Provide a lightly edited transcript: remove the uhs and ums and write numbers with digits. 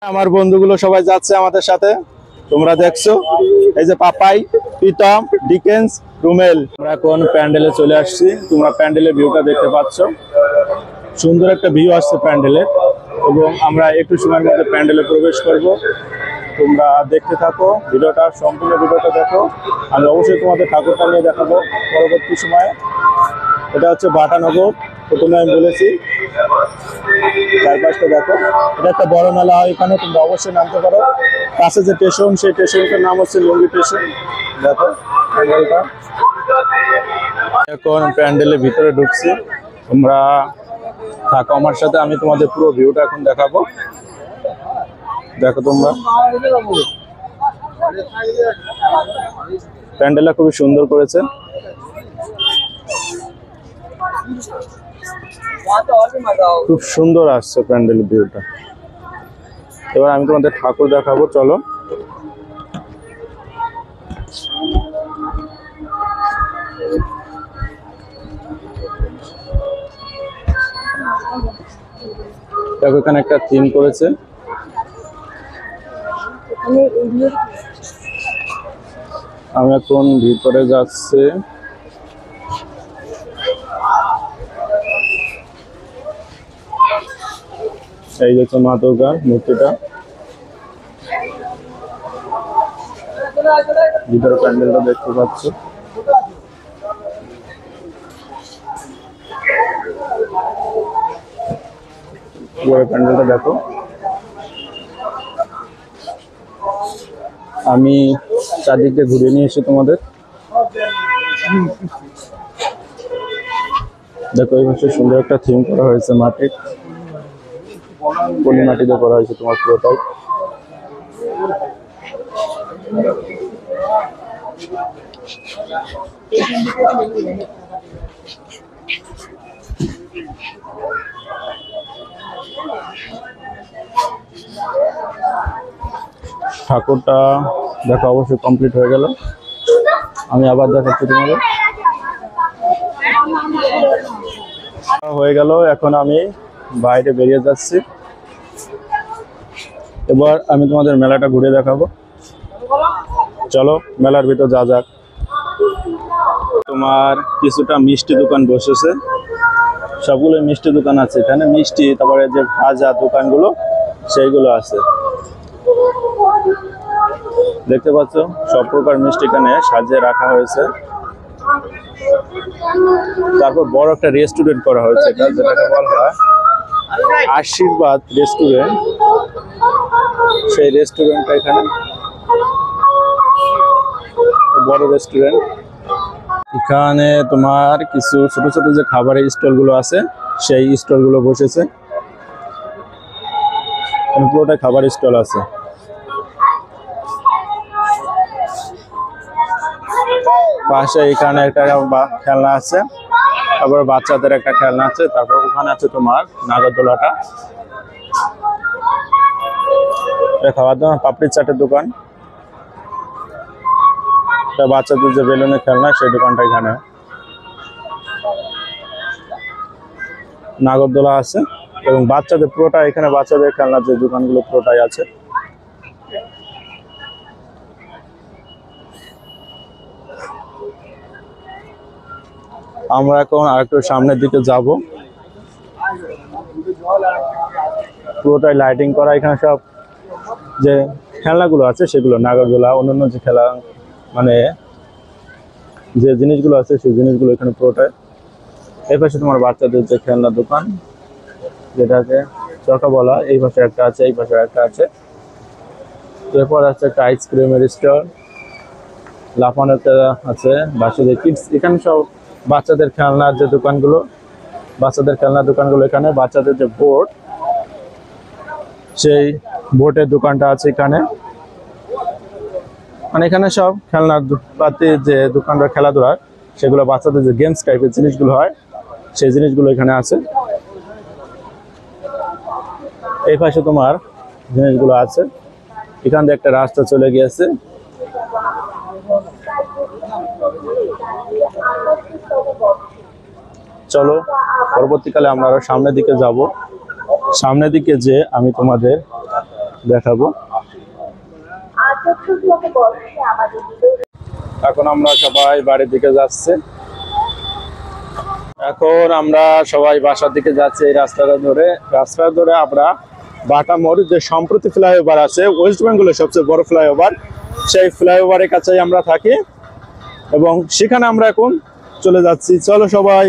আমার বন্ধুগুলো সবাই যাচ্ছে আমাদের সাথে। তোমরা দেখছো এই যে পাপাই, প্রীতম, ডিকেন্স, রুমেল। আমরা এখন প্যান্ডেলে চলে আসছি। তোমরা প্যান্ডেলের ভিউটা দেখতে পাচ্ছ। সুন্দর একটা ভিউ আসছে প্যান্ডেলের, এবং আমরা একটু সময়ের মধ্যে প্যান্ডেলে প্রবেশ করব। তোমরা দেখতে থাকো ভিডিওটা, সম্পূর্ণ ভিডিওটা দেখো। আমি অবশ্যই তোমাদের ঠাকুরটা নিয়ে দেখাবো পরবর্তী সময়ে। এটা হচ্ছে বাটানগর, প্রথমে আমি বলেছি। চারপাশটা দেখো, এটা একটা বড় মেলা হয় এখানে, তোমরা অবশ্যই নামতে পারো। পাশে যে স্টেশন, সেই স্টেশনটার নাম হচ্ছে লুঙ্গি স্টেশন। দেখো প্যান্ডেলটা। এখন প্যান্ডেলের ভিতরে ঢুকছি, তোমরা থাকো আমার সাথে। আমি তোমাদের পুরো ভিউটা এখন দেখাবো। দেখো তোমরা, প্যান্ডেলটা খুবই সুন্দর করেছে। খুব সুন্দর আসছে প্যান্ডেল ভিউটা। এবার আমি তোমাদের ঠাকুর দেখাবো, চলো। দেখো এখানে একটা থিম করেছে। আমি এখন ভিতরে যাচ্ছি। এই হচ্ছে মা দুর্গার মূর্তিটা। ভিতরে প্যান্ডেলটা দেখতে পাচ্ছ। প্যান্ডেলটা দেখো। আমি চারদিকে ঘুরে নিয়ে এসে তোমাদের দেখো। এই বছর সুন্দর একটা থিম করা হয়েছে, মাটির পলি মাটিতে করা হয়েছে তোমার পুরোটাই। ঠাকুরটা দেখা অবশ্যই কমপ্লিট হয়ে গেল। আমি আবার দেখাচ্ছি তোমাদের। হয়ে গেল, এখন আমি বাইরে বেরিয়ে যাচ্ছি। এবার আমি তোমাদের মেলাটা ঘুরে দেখাবো, চলো মেলার ভিতর যা যাক। তোমার কিছুটা মিষ্টি দোকান বসেছে, সবগুলো মিষ্টি দোকান আছে এখানে। মিষ্টি, তারপরে যে ভাজা দোকানগুলো সেইগুলো আছে, দেখতে পাচ্ছ। সব প্রকার মিষ্টি এখানে সাজিয়ে রাখা হয়েছে। তারপর বড় একটা রেস্টুরেন্ট করা হয়েছে, যেটাকে বলা হয় আশীর্বাদ রেস্টুরেন্ট। সেই রেস্টুরেন্টটা এখানে বড় রেস্টুরেন্ট। এখানে তোমার কিছু ছোট ছোট যে খাবারের স্টল গুলো আছে, সেই স্টল গুলো বসেছে। পুরোটাই খাবার স্টল আছে। পাশে এখানে একটা খেলনা আছে, তারপর বাচ্চাদের একটা খেলনা আছে। তারপর ওখানে আছে তোমার নাগরদোলাটা, খাওয়ার দাওয়া, পাপড়ি চাটের দোকান। বাচ্চাদের যে বেলুনের খেলনা, সেই দোকানটা এখানে। নাগরদোলা আছে এবং বাচ্চাদের পুরোটা এখানে, বাচ্চাদের খেলনার যে দোকানগুলো পুরোটাই আছে। আমরা এখন আরেকটু সামনের দিকে যাব। পুরোটাই লাইটিং করা। এখানে সব যে খেলনাগুলো আছে সেগুলো, নাগরদোলা, অন্যান্য যে খেলা, মানে যে জিনিসগুলো আছে সেই জিনিসগুলো এখানে পুরোটাই। এই পাশে তোমার বাচ্চাদের যে খেলনা দোকান, যেটাকে চকা বলা, এই পাশে একটা আছে, এই পাশে একটা আছে। এরপর আছে একটা আইসক্রিমের স্টল, লাফানো আছে, বাচ্চাদের কিডস। এখানে সব বাচ্চাদের খেলনার যে দোকানগুলো, বাচ্চাদের খেলনার দোকানগুলো এখানে। বাচ্চাদের যে বোট, সেই বোটের দোকানটা আছে এখানে। মানে এখানে সব খেলনার পাতি যে দোকানটা, খেলাধুলার, সেগুলো বাচ্চাদের যে গেমস টাইপের জিনিসগুলো হয়, সেই জিনিসগুলো এখানে আছে। এই পাশে তোমার জিনিসগুলো আছে। এখান দিয়ে একটা রাস্তা চলে গিয়েছে। চলো পরবর্তীকালে আমরা আরো সামনের দিকে যাব। সামনের দিকে যে আমি তোমাদের দেখাবো। এখন আমরা সবাই বাড়ির দিকে যাচ্ছি। এখন আমরা সবাই বাসার দিকে যাচ্ছি এই রাস্তাটা ধরে আমরা বাটা মোড় যে সম্প্রতি ফ্লাইওভার আছে ওয়েস্ট বেঙ্গলের সবচেয়ে বড় ফ্লাইওভার, সেই ফ্লাইওভারের কাছেই আমরা থাকি এবং সেখানে আমরা এখন চলে যাচ্ছি। চলো সবাই।